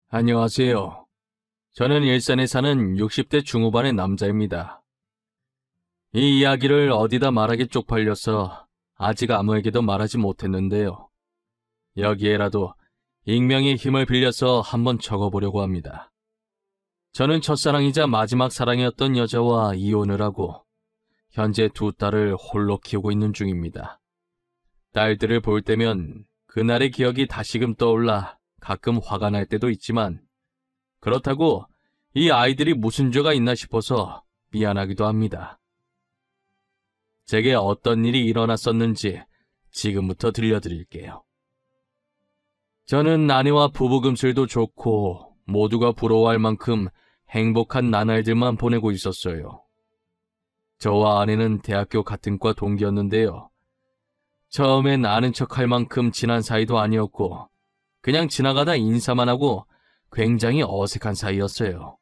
안녕하세요. 저는 일산에 사는 60대 중후반의 남자입니다. 이 이야기를 어디다 말하기 쪽팔려서 아직 아무에게도 말하지 못했는데요. 여기에라도 익명의 힘을 빌려서 한번 적어보려고 합니다. 저는 첫사랑이자 마지막 사랑이었던 여자와 이혼을 하고 현재 두 딸을 홀로 키우고 있는 중입니다. 딸들을 볼 때면 그날의 기억이 다시금 떠올라 가끔 화가 날 때도 있지만 그렇다고 이 아이들이 무슨 죄가 있나 싶어서 미안하기도 합니다. 제게 어떤 일이 일어났었는지 지금부터 들려드릴게요. 저는 아내와 부부금슬도 좋고 모두가 부러워할 만큼 행복한 나날들만 보내고 있었어요. 저와 아내는 대학교 같은 과 동기였는데요. 처음엔 아는 척할 만큼 친한 사이도 아니었고 그냥 지나가다 인사만 하고 굉장히 어색한 사이였어요.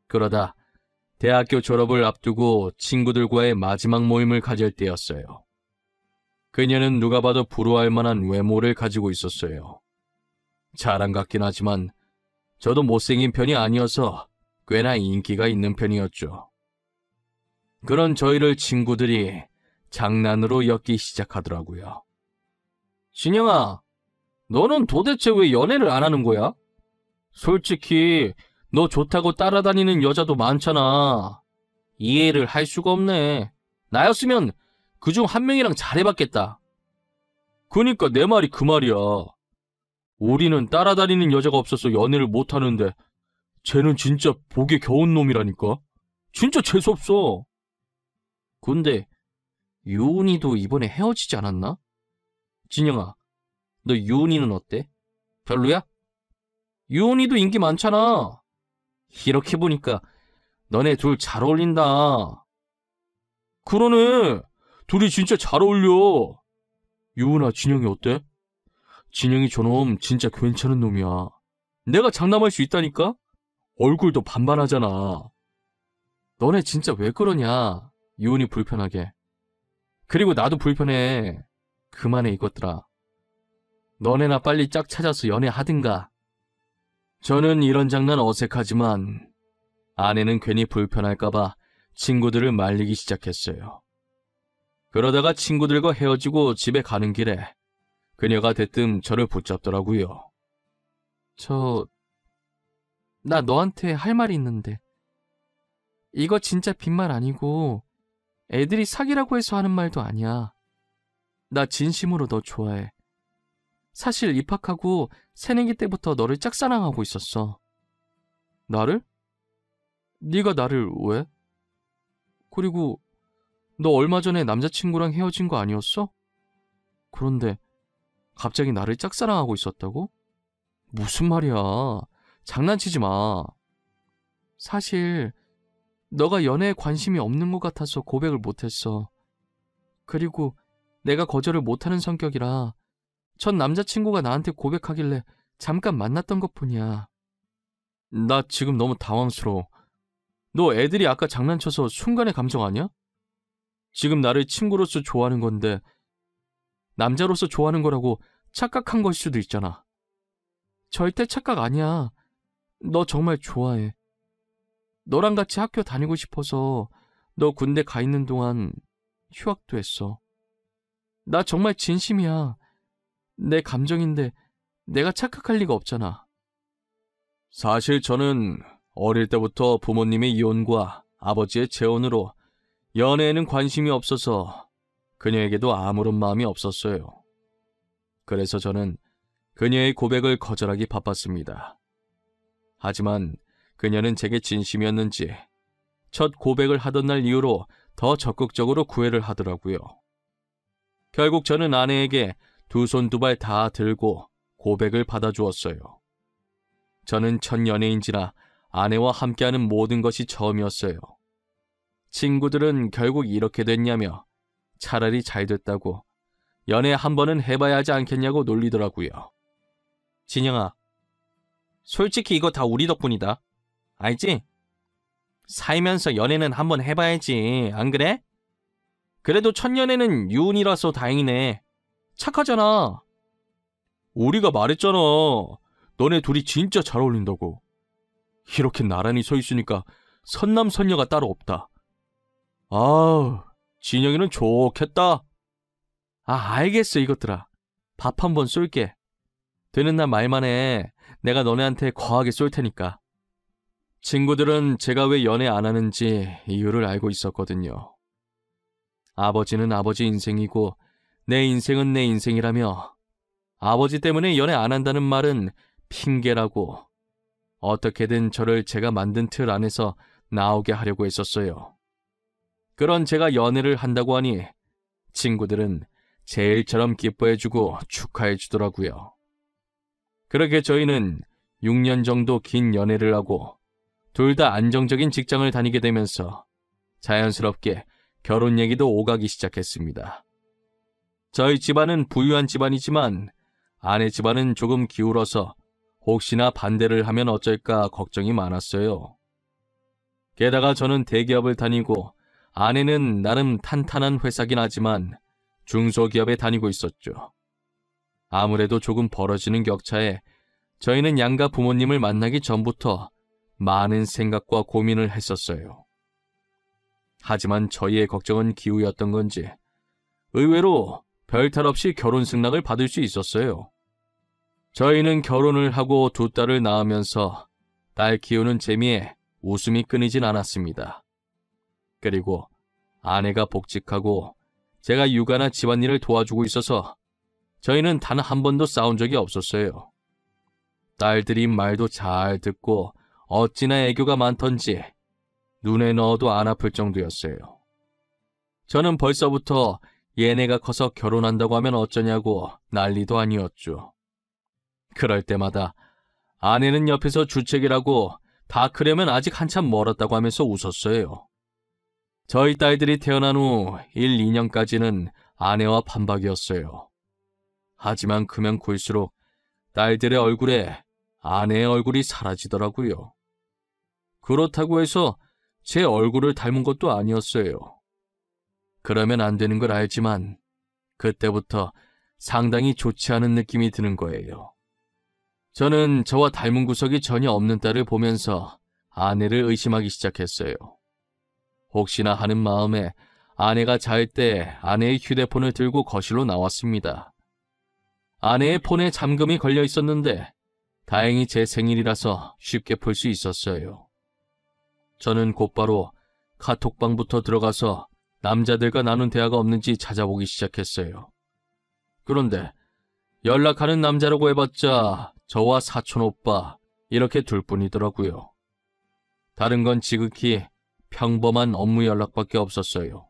그러다 대학교 졸업을 앞두고 친구들과의 마지막 모임을 가질 때였어요. 그녀는 누가 봐도 부러워할 만한 외모를 가지고 있었어요. 자랑 같긴 하지만 저도 못생긴 편이 아니어서 꽤나 인기가 있는 편이었죠. 그런 저희를 친구들이 장난으로 엮기 시작하더라고요. 진영아, 너는 도대체 왜 연애를 안 하는 거야? 솔직히 너 좋다고 따라다니는 여자도 많잖아. 이해를 할 수가 없네. 나였으면 그중 한 명이랑 잘해봤겠다. 그니까 내 말이 그 말이야. 우리는 따라다니는 여자가 없어서 연애를 못하는데 쟤는 진짜 보기 겨운 놈이라니까. 진짜 재수없어. 근데 유은이도 이번에 헤어지지 않았나? 진영아, 너 유은이는 어때? 별로야? 유은이도 인기 많잖아. 이렇게 보니까 너네 둘 잘 어울린다. 그러네. 둘이 진짜 잘 어울려. 유은아, 진영이 어때? 진영이 저놈 진짜 괜찮은 놈이야. 내가 장담할 수 있다니까? 얼굴도 반반하잖아. 너네 진짜 왜 그러냐? 유은이 불편하게. 그리고 나도 불편해. 그만해 이것들아. 너네나 빨리 짝 찾아서 연애하든가. 저는 이런 장난 어색하지만 아내는 괜히 불편할까봐 친구들을 말리기 시작했어요. 그러다가 친구들과 헤어지고 집에 가는 길에 그녀가 대뜸 저를 붙잡더라고요. 나 너한테 할 말이 있는데. 이거 진짜 빈말 아니고 애들이 사귀라고 해서 하는 말도 아니야. 나 진심으로 너 좋아해. 사실 입학하고 새내기 때부터 너를 짝사랑하고 있었어. 나를? 네가 나를 왜? 그리고 너 얼마 전에 남자친구랑 헤어진 거 아니었어? 그런데 갑자기 나를 짝사랑하고 있었다고? 무슨 말이야. 장난치지 마. 사실 너가 연애에 관심이 없는 것 같아서 고백을 못했어. 그리고 내가 거절을 못하는 성격이라 전 남자친구가 나한테 고백하길래 잠깐 만났던 것뿐이야. 나 지금 너무 당황스러워. 너 애들이 아까 장난쳐서 순간의 감정 아니야? 지금 나를 친구로서 좋아하는 건데 남자로서 좋아하는 거라고 착각한 걸 수도 있잖아. 절대 착각 아니야. 너 정말 좋아해. 너랑 같이 학교 다니고 싶어서 너 군대 가 있는 동안 휴학도 했어. 나 정말 진심이야. 내 감정인데 내가 착각할 리가 없잖아. 사실 저는 어릴 때부터 부모님의 이혼과 아버지의 재혼으로 연애에는 관심이 없어서 그녀에게도 아무런 마음이 없었어요. 그래서 저는 그녀의 고백을 거절하기 바빴습니다. 하지만 그녀는 제게 진심이었는지 첫 고백을 하던 날 이후로 더 적극적으로 구애를 하더라고요. 결국 저는 아내에게 두 손 두 발 다 들고 고백을 받아주었어요. 저는 첫 연애인지라 아내와 함께하는 모든 것이 처음이었어요. 친구들은 결국 이렇게 됐냐며 차라리 잘 됐다고 연애 한 번은 해봐야 하지 않겠냐고 놀리더라고요. 진영아, 솔직히 이거 다 우리 덕분이다. 알지? 살면서 연애는 한번 해봐야지, 안 그래? 그래도 첫 연애는 유은이라서 다행이네. 착하잖아. 우리가 말했잖아. 너네 둘이 진짜 잘 어울린다고. 이렇게 나란히 서 있으니까 선남선녀가 따로 없다. 아우, 진영이는 좋겠다. 알겠어 이것들아. 밥 한번 쏠게. 되는 날 말만 해. 내가 너네한테 거하게 쏠 테니까. 친구들은 제가 왜 연애 안 하는지 이유를 알고 있었거든요. 아버지는 아버지 인생이고 내 인생은 내 인생이라며 아버지 때문에 연애 안 한다는 말은 핑계라고 어떻게든 저를 제가 만든 틀 안에서 나오게 하려고 했었어요. 그런 제가 연애를 한다고 하니 친구들은 제 일처럼 기뻐해주고 축하해주더라고요. 그렇게 저희는 6년 정도 긴 연애를 하고 둘 다 안정적인 직장을 다니게 되면서 자연스럽게 결혼 얘기도 오가기 시작했습니다. 저희 집안은 부유한 집안이지만 아내 집안은 조금 기울어서 혹시나 반대를 하면 어쩔까 걱정이 많았어요. 게다가 저는 대기업을 다니고 아내는 나름 탄탄한 회사긴 하지만 중소기업에 다니고 있었죠. 아무래도 조금 벌어지는 격차에 저희는 양가 부모님을 만나기 전부터 많은 생각과 고민을 했었어요. 하지만 저희의 걱정은 기우였던 건지 의외로 별탈 없이 결혼 승낙을 받을 수 있었어요. 저희는 결혼을 하고 두 딸을 낳으면서 딸 키우는 재미에 웃음이 끊이진 않았습니다. 그리고 아내가 복직하고 제가 육아나 집안일을 도와주고 있어서 저희는 단 한 번도 싸운 적이 없었어요. 딸들이 말도 잘 듣고 어찌나 애교가 많던지 눈에 넣어도 안 아플 정도였어요. 저는 벌써부터 얘네가 커서 결혼한다고 하면 어쩌냐고 난리도 아니었죠. 그럴 때마다 아내는 옆에서 주책이라고 다 크려면 아직 한참 멀었다고 하면서 웃었어요. 저희 딸들이 태어난 후 1, 2년까지는 아내와 반박이었어요. 하지만 크면 클수록 딸들의 얼굴에 아내의 얼굴이 사라지더라고요. 그렇다고 해서 제 얼굴을 닮은 것도 아니었어요. 그러면 안 되는 걸 알지만 그때부터 상당히 좋지 않은 느낌이 드는 거예요. 저는 저와 닮은 구석이 전혀 없는 딸을 보면서 아내를 의심하기 시작했어요. 혹시나 하는 마음에 아내가 잘 때 아내의 휴대폰을 들고 거실로 나왔습니다. 아내의 폰에 잠금이 걸려 있었는데 다행히 제 생일이라서 쉽게 풀 수 있었어요. 저는 곧바로 카톡방부터 들어가서 남자들과 나눈 대화가 없는지 찾아보기 시작했어요. 그런데 연락하는 남자라고 해봤자 저와 사촌 오빠 이렇게 둘뿐이더라고요. 다른 건 지극히 평범한 업무 연락밖에 없었어요.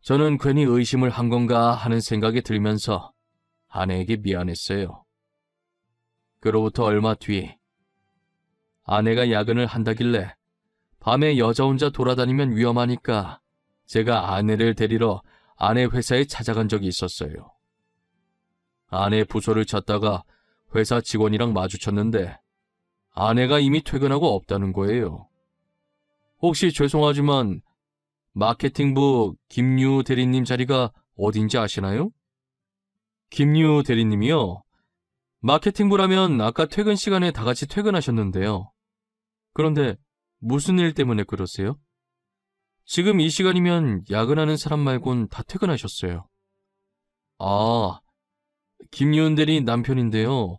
저는 괜히 의심을 한 건가 하는 생각이 들면서 아내에게 미안했어요. 그로부터 얼마 뒤 아내가 야근을 한다길래 밤에 여자 혼자 돌아다니면 위험하니까 제가 아내를 데리러 아내 회사에 찾아간 적이 있었어요. 아내 부서를 찾다가 회사 직원이랑 마주쳤는데 아내가 이미 퇴근하고 없다는 거예요. 혹시 죄송하지만 마케팅부 김유 대리님 자리가 어딘지 아시나요? 김유 대리님이요? 마케팅부라면 아까 퇴근 시간에 다 같이 퇴근하셨는데요. 그런데 무슨 일 때문에 그러세요? 지금 이 시간이면 야근하는 사람 말곤 다 퇴근하셨어요. 김유은 대리 남편인데요.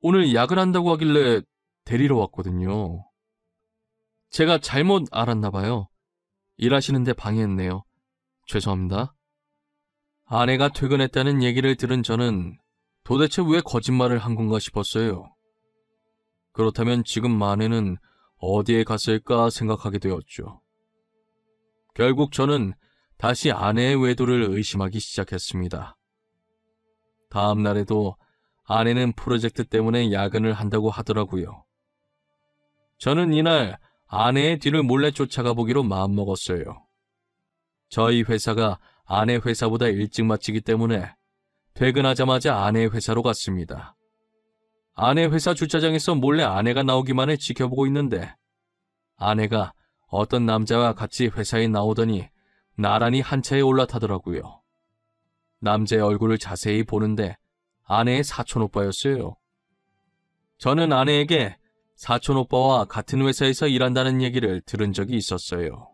오늘 야근한다고 하길래 데리러 왔거든요. 제가 잘못 알았나 봐요. 일하시는데 방해했네요. 죄송합니다. 아내가 퇴근했다는 얘기를 들은 저는 도대체 왜 거짓말을 한 건가 싶었어요. 그렇다면 지금 아내는 어디에 갔을까 생각하게 되었죠. 결국 저는 다시 아내의 외도를 의심하기 시작했습니다. 다음 날에도 아내는 프로젝트 때문에 야근을 한다고 하더라고요. 저는 이날 아내의 뒤를 몰래 쫓아가 보기로 마음먹었어요. 저희 회사가 아내 회사보다 일찍 마치기 때문에 퇴근하자마자 아내 회사로 갔습니다. 아내 회사 주차장에서 몰래 아내가 나오기만을 지켜보고 있는데 아내가 어떤 남자와 같이 회사에 나오더니 나란히 한 차에 올라타더라고요. 남자의 얼굴을 자세히 보는데 아내의 사촌 오빠였어요. 저는 아내에게 사촌 오빠와 같은 회사에서 일한다는 얘기를 들은 적이 있었어요.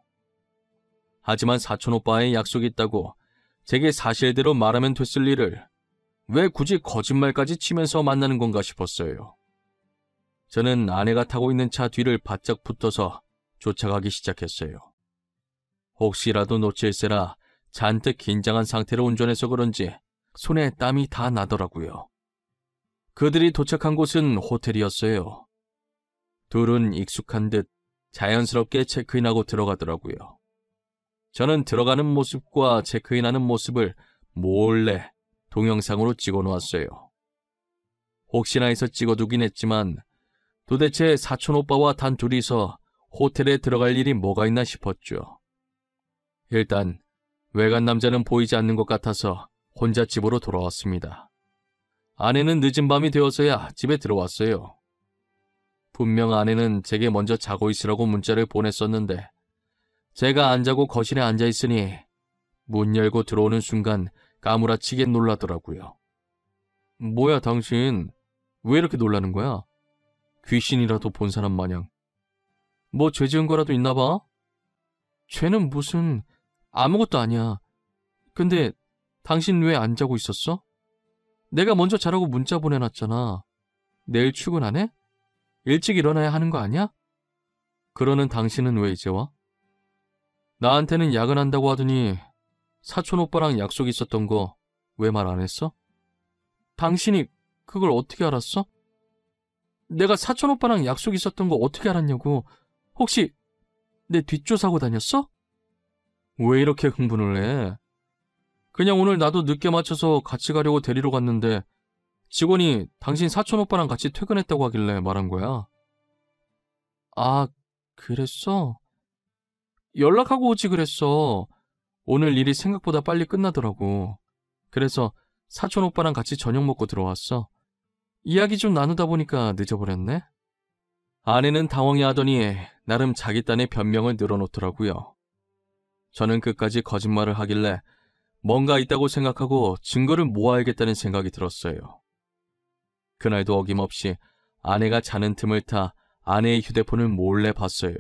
하지만 사촌 오빠의 약속이 있다고 제게 사실대로 말하면 됐을 일을 왜 굳이 거짓말까지 치면서 만나는 건가 싶었어요. 저는 아내가 타고 있는 차 뒤를 바짝 붙어서 쫓아가기 시작했어요. 혹시라도 놓칠세라 잔뜩 긴장한 상태로 운전해서 그런지 손에 땀이 다 나더라고요. 그들이 도착한 곳은 호텔이었어요. 둘은 익숙한 듯 자연스럽게 체크인하고 들어가더라고요. 저는 들어가는 모습과 체크인하는 모습을 몰래 동영상으로 찍어놓았어요. 혹시나 해서 찍어두긴 했지만 도대체 사촌 오빠와 단 둘이서 호텔에 들어갈 일이 뭐가 있나 싶었죠. 일단 외간 남자는 보이지 않는 것 같아서 혼자 집으로 돌아왔습니다. 아내는 늦은 밤이 되어서야 집에 들어왔어요. 분명 아내는 제게 먼저 자고 있으라고 문자를 보냈었는데 제가 안 자고 거실에 앉아 있으니 문 열고 들어오는 순간 까무라치게 놀라더라고요. 뭐야 당신, 왜 이렇게 놀라는 거야? 귀신이라도 본 사람 마냥. 뭐 죄 지은 거라도 있나 봐? 죄는 무슨, 아무것도 아니야. 근데 당신 왜 안 자고 있었어? 내가 먼저 자라고 문자 보내놨잖아. 내일 출근 안 해? 일찍 일어나야 하는 거 아니야? 그러는 당신은 왜 이제 와? 나한테는 야근한다고 하더니 사촌 오빠랑 약속 있었던 거 왜 말 안 했어? 당신이 그걸 어떻게 알았어? 내가 사촌 오빠랑 약속 있었던 거 어떻게 알았냐고. 혹시 내 뒷조사하고 다녔어? 왜 이렇게 흥분을 해? 그냥 오늘 나도 늦게 맞춰서 같이 가려고 데리러 갔는데 직원이 당신 사촌 오빠랑 같이 퇴근했다고 하길래 말한 거야. 아, 그랬어? 연락하고 오지 그랬어. 오늘 일이 생각보다 빨리 끝나더라고. 그래서 사촌 오빠랑 같이 저녁 먹고 들어왔어. 이야기 좀 나누다 보니까 늦어버렸네. 아내는 당황해하더니 나름 자기 딴의 변명을 늘어놓더라고요. 저는 끝까지 거짓말을 하길래 뭔가 있다고 생각하고 증거를 모아야겠다는 생각이 들었어요. 그날도 어김없이 아내가 자는 틈을 타 아내의 휴대폰을 몰래 봤어요.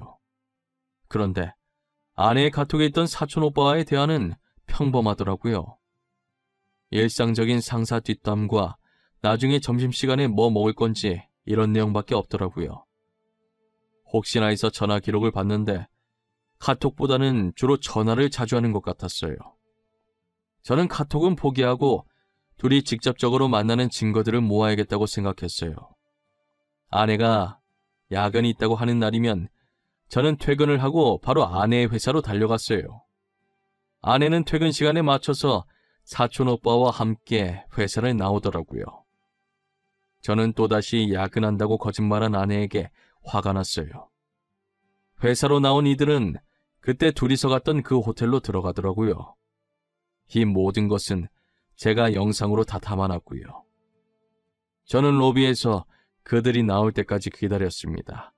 그런데 아내의 카톡에 있던 사촌 오빠와의 대화는 평범하더라고요. 일상적인 상사 뒷담과 나중에 점심시간에 뭐 먹을 건지 이런 내용밖에 없더라고요. 혹시나 해서 전화 기록을 봤는데 카톡보다는 주로 전화를 자주 하는 것 같았어요. 저는 카톡은 포기하고 둘이 직접적으로 만나는 증거들을 모아야겠다고 생각했어요. 아내가 야근이 있다고 하는 날이면 저는 퇴근을 하고 바로 아내의 회사로 달려갔어요. 아내는 퇴근 시간에 맞춰서 사촌 오빠와 함께 회사를 나오더라고요. 저는 또다시 야근한다고 거짓말한 아내에게 화가 났어요. 회사로 나온 이들은 그때 둘이서 갔던 그 호텔로 들어가더라고요. 이 모든 것은 제가 영상으로 다 담아놨고요. 저는 로비에서 그들이 나올 때까지 기다렸습니다.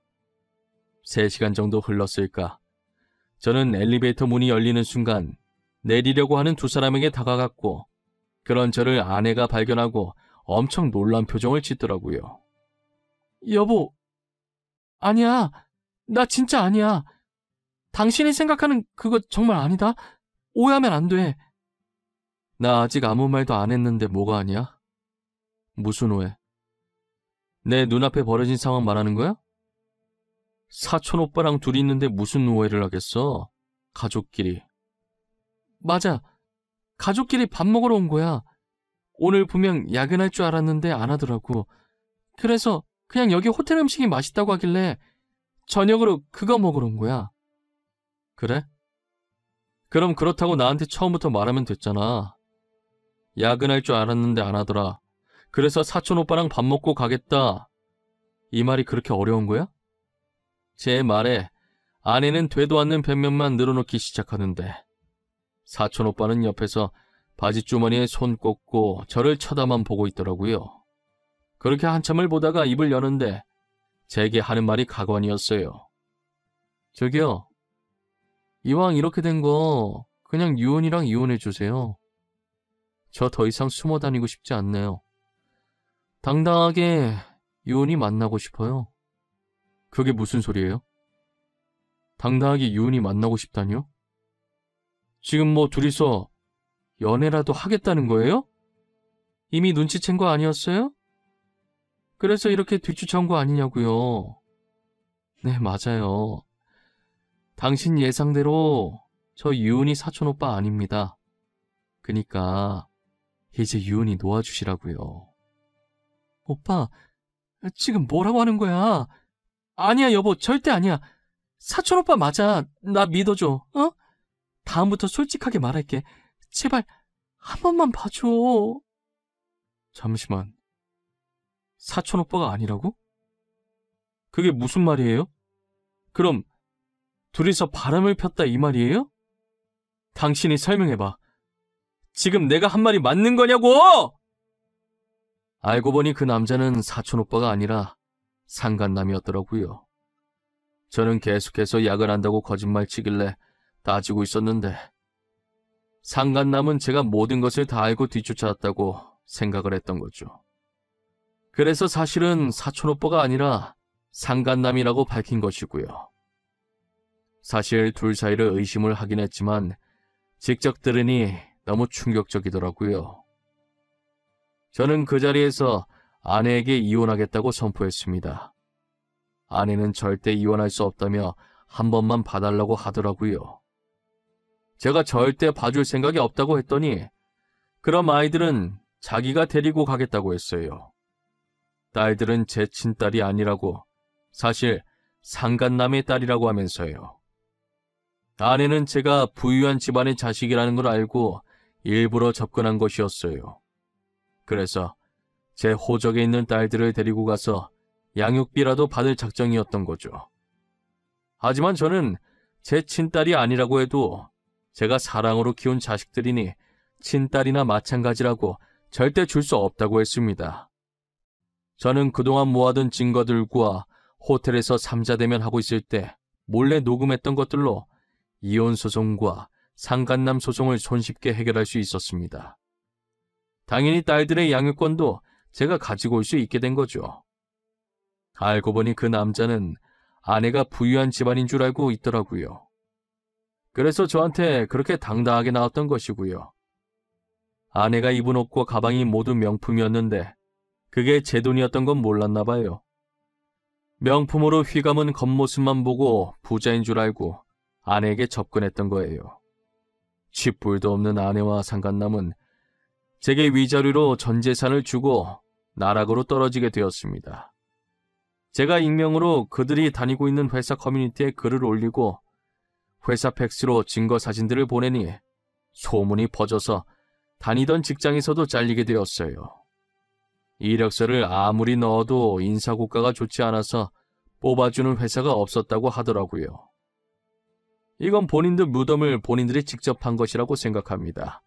3시간 정도 흘렀을까? 저는 엘리베이터 문이 열리는 순간 내리려고 하는 두 사람에게 다가갔고 그런 저를 아내가 발견하고 엄청 놀란 표정을 짓더라고요. 여보, 아니야. 나 진짜 아니야. 당신이 생각하는 그거 정말 아니다. 오해하면 안 돼. 나 아직 아무 말도 안 했는데 뭐가 아니야? 무슨 오해? 내 눈앞에 벌어진 상황 말하는 거야? 사촌 오빠랑 둘이 있는데 무슨 오해를 하겠어? 가족끼리. 맞아. 가족끼리 밥 먹으러 온 거야. 오늘 분명 야근할 줄 알았는데 안 하더라고. 그래서 그냥 여기 호텔 음식이 맛있다고 하길래 저녁으로 그거 먹으러 온 거야. 그래? 그럼 그렇다고 나한테 처음부터 말하면 됐잖아. 야근할 줄 알았는데 안 하더라. 그래서 사촌 오빠랑 밥 먹고 가겠다. 이 말이 그렇게 어려운 거야? 제 말에 아내는 되도 않는 변명만 늘어놓기 시작하는데 사촌 오빠는 옆에서 바지 주머니에 손 꽂고 저를 쳐다만 보고 있더라고요. 그렇게 한참을 보다가 입을 여는데 제게 하는 말이 가관이었어요. 저기요. 이왕 이렇게 된 거 그냥 유은이랑 이혼해 주세요. 저 더 이상 숨어 다니고 싶지 않네요. 당당하게 유은이 만나고 싶어요. 그게 무슨 소리예요? 당당하게 유은이 만나고 싶다니요? 지금 뭐 둘이서 연애라도 하겠다는 거예요? 이미 눈치챈 거 아니었어요? 그래서 이렇게 뒤쫓아온 거 아니냐고요. 네, 맞아요. 당신 예상대로 저 유은이 사촌오빠 아닙니다. 그니까 이제 유은이 놓아주시라고요. 오빠, 지금 뭐라고 하는 거야? 아니야, 여보, 절대 아니야. 사촌오빠 맞아. 나 믿어줘, 어? 다음부터 솔직하게 말할게. 제발 한 번만 봐줘. 잠시만. 사촌오빠가 아니라고? 그게 무슨 말이에요? 그럼 둘이서 바람을 폈다 이 말이에요? 당신이 설명해봐. 지금 내가 한 말이 맞는 거냐고! 알고 보니 그 남자는 사촌오빠가 아니라 상간남이었더라고요. 저는 계속해서 약을 한다고 거짓말 치길래 따지고 있었는데 상간남은 제가 모든 것을 다 알고 뒤쫓아왔다고 생각을 했던 거죠. 그래서 사실은 사촌오빠가 아니라 상간남이라고 밝힌 것이고요. 사실 둘 사이를 의심을 하긴 했지만 직접 들으니 너무 충격적이더라고요. 저는 그 자리에서 아내에게 이혼하겠다고 선포했습니다. 아내는 절대 이혼할 수 없다며 한 번만 봐달라고 하더라고요. 제가 절대 봐줄 생각이 없다고 했더니 그럼 아이들은 자기가 데리고 가겠다고 했어요. 딸들은 제 친딸이 아니라고, 사실 상간남의 딸이라고 하면서요. 아내는 제가 부유한 집안의 자식이라는 걸 알고 일부러 접근한 것이었어요. 그래서 제 호적에 있는 딸들을 데리고 가서 양육비라도 받을 작정이었던 거죠. 하지만 저는 제 친딸이 아니라고 해도 제가 사랑으로 키운 자식들이니 친딸이나 마찬가지라고 절대 줄 수 없다고 했습니다. 저는 그동안 모아둔 증거들과 호텔에서 삼자대면 하고 있을 때 몰래 녹음했던 것들로 이혼 소송과 상간남 소송을 손쉽게 해결할 수 있었습니다. 당연히 딸들의 양육권도 제가 가지고 올 수 있게 된 거죠. 알고 보니 그 남자는 아내가 부유한 집안인 줄 알고 있더라고요. 그래서 저한테 그렇게 당당하게 나왔던 것이고요. 아내가 입은 옷과 가방이 모두 명품이었는데 그게 제 돈이었던 건 몰랐나 봐요. 명품으로 휘감은 겉모습만 보고 부자인 줄 알고 아내에게 접근했던 거예요. 쥐뿔도 없는 아내와 상간남은 제게 위자료로 전 재산을 주고 나락으로 떨어지게 되었습니다. 제가 익명으로 그들이 다니고 있는 회사 커뮤니티에 글을 올리고 회사 팩스로 증거 사진들을 보내니 소문이 퍼져서 다니던 직장에서도 잘리게 되었어요. 이력서를 아무리 넣어도 인사고과가 좋지 않아서 뽑아주는 회사가 없었다고 하더라고요. 이건 본인들 무덤을 본인들이 직접 판 것이라고 생각합니다.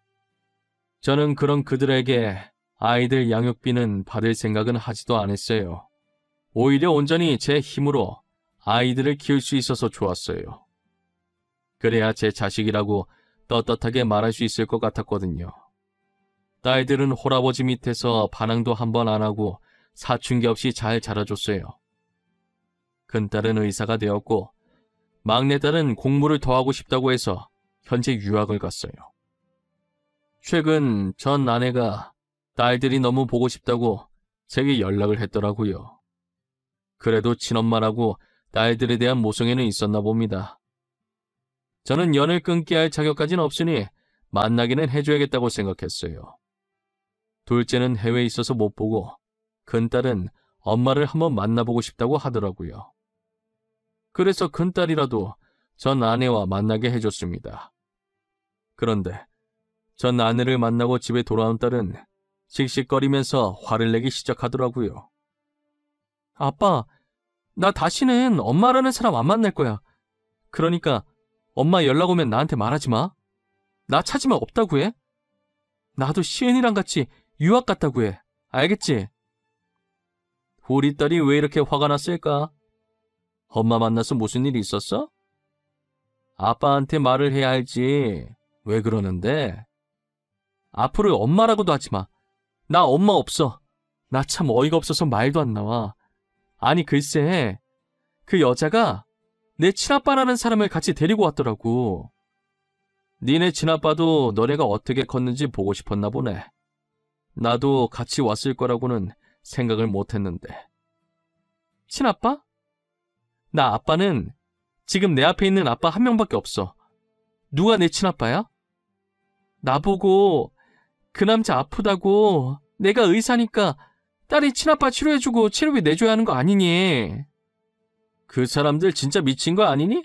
저는 그런 그들에게 아이들 양육비는 받을 생각은 하지도 않았어요. 오히려 온전히 제 힘으로 아이들을 키울 수 있어서 좋았어요. 그래야 제 자식이라고 떳떳하게 말할 수 있을 것 같았거든요. 딸들은 홀아버지 밑에서 반항도 한 번 안 하고 사춘기 없이 잘 자라줬어요. 큰딸은 의사가 되었고 막내딸은 공부를 더 하고 싶다고 해서 현재 유학을 갔어요. 최근 전 아내가 딸들이 너무 보고 싶다고 제게 연락을 했더라고요. 그래도 친엄마라고 딸들에 대한 모성애는 있었나 봅니다. 저는 연을 끊게 할 자격까지는 없으니 만나기는 해줘야겠다고 생각했어요. 둘째는 해외에 있어서 못 보고 큰딸은 엄마를 한번 만나보고 싶다고 하더라고요. 그래서 큰딸이라도 전 아내와 만나게 해줬습니다. 그런데 전 아내를 만나고 집에 돌아온 딸은 씩씩거리면서 화를 내기 시작하더라고요. 아빠, 나 다시는 엄마라는 사람 안 만날 거야. 그러니까 엄마 연락 오면 나한테 말하지 마. 나 찾으면 없다고 해. 나도 시은이랑 같이 유학 갔다고 해. 알겠지? 우리 딸이 왜 이렇게 화가 났을까? 엄마 만나서 무슨 일이 있었어? 아빠한테 말을 해야 할지. 왜 그러는데? 앞으로 엄마라고도 하지 마. 나 엄마 없어. 나 참 어이가 없어서 말도 안 나와. 아니 글쎄, 그 여자가 내 친아빠라는 사람을 같이 데리고 왔더라고. 니네 친아빠도 너네가 어떻게 컸는지 보고 싶었나 보네. 나도 같이 왔을 거라고는 생각을 못했는데. 친아빠? 나 아빠는 지금 내 앞에 있는 아빠 한 명밖에 없어. 누가 내 친아빠야? 나보고 그 남자 아프다고 내가 의사니까 딸이 친아빠 치료해주고 치료비 내줘야 하는 거 아니니? 그 사람들 진짜 미친 거 아니니?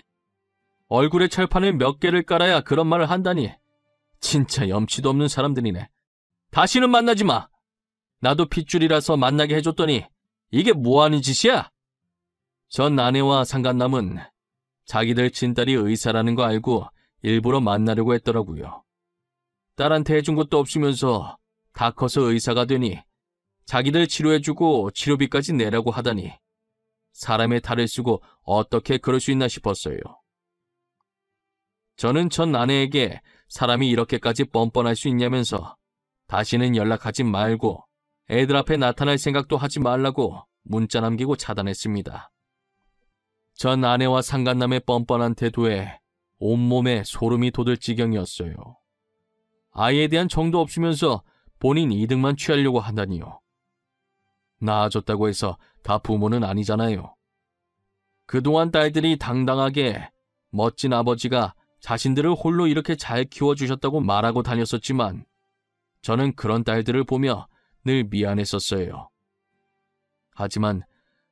얼굴에 철판을 몇 개를 깔아야 그런 말을 한다니. 진짜 염치도 없는 사람들이네. 다시는 만나지 마. 나도 핏줄이라서 만나게 해줬더니 이게 뭐하는 짓이야? 전 아내와 상간남은 자기들 친딸이 의사라는 거 알고 일부러 만나려고 했더라고요. 딸한테 해준 것도 없으면서 다 커서 의사가 되니 자기들 치료해주고 치료비까지 내라고 하다니. 사람의 탈을 쓰고 어떻게 그럴 수 있나 싶었어요. 저는 전 아내에게 사람이 이렇게까지 뻔뻔할 수 있냐면서 다시는 연락하지 말고 애들 앞에 나타날 생각도 하지 말라고 문자 남기고 차단했습니다. 전 아내와 상간남의 뻔뻔한 태도에 온몸에 소름이 돋을 지경이었어요. 아이에 대한 정도 없으면서 본인 이득만 취하려고 한다니요. 낳아줬다고 해서 다 부모는 아니잖아요. 그동안 딸들이 당당하게 멋진 아버지가 자신들을 홀로 이렇게 잘 키워주셨다고 말하고 다녔었지만 저는 그런 딸들을 보며 늘 미안했었어요. 하지만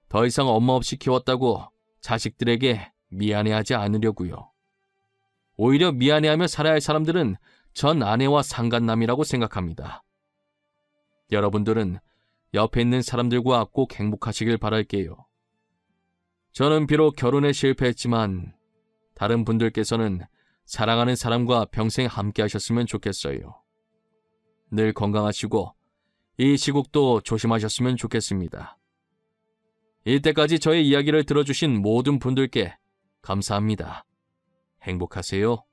더 이상 엄마 없이 키웠다고 자식들에게 미안해하지 않으려고요. 오히려 미안해하며 살아야 할 사람들은 전 아내와 상간남이라고 생각합니다. 여러분들은 옆에 있는 사람들과 꼭 행복하시길 바랄게요. 저는 비록 결혼에 실패했지만 다른 분들께서는 사랑하는 사람과 평생 함께 하셨으면 좋겠어요. 늘 건강하시고 이 시국도 조심하셨으면 좋겠습니다. 이때까지 저의 이야기를 들어주신 모든 분들께 감사합니다. 행복하세요.